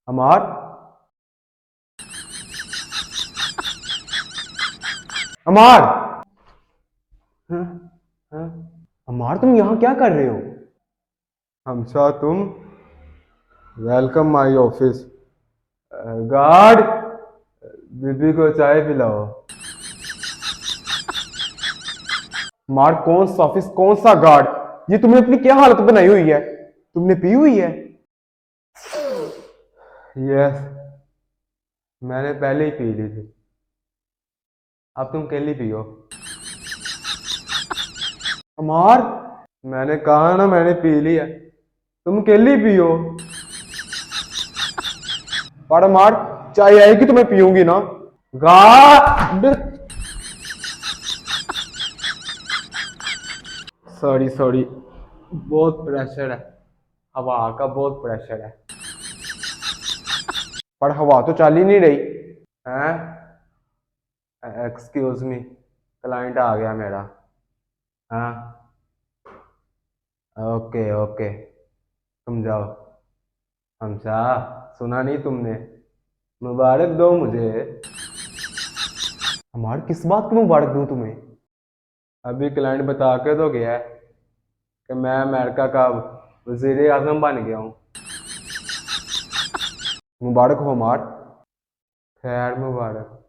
अमार। अमार। हाँ, हाँ। अमार, तुम यहाँ क्या कर रहे हो? हमसा, तुम? Welcome my office. गार्ड, बीबी को चाय पिलाओ। अमार, कौन सा ऑफिस, कौन सा गार्ड? ये तुमने अपनी क्या हालत बनाई हुई है? तुमने पी हुई है? यस, मैंने पहले ही पी ली थी। अब तुम केली पियो। अमार, मैंने कहा ना मैंने पी ली है, तुम केली पियो। पर अमार, चाय आएगी तो मैं पीऊंगी ना। गार्ड, सॉरी सॉरी, बहुत प्रेशर है, हवा का बहुत प्रेशर है। पर हवा तो चल ही नहीं रही है। एक्सक्यूज मी, क्लाइंट आ गया मेरा। हाँ, ओके ओके, तुम जाओ। हमसा, सुना नहीं तुमने? मुबारक दो मुझे। हमारे किस बात की मुबारक दूं तुम्हें? अभी क्लाइंट बता के तो गया है कि मैं अमेरिका का वजीर आजम बन गया हूँ। मुबारक हो हमार। खैर मुबारक।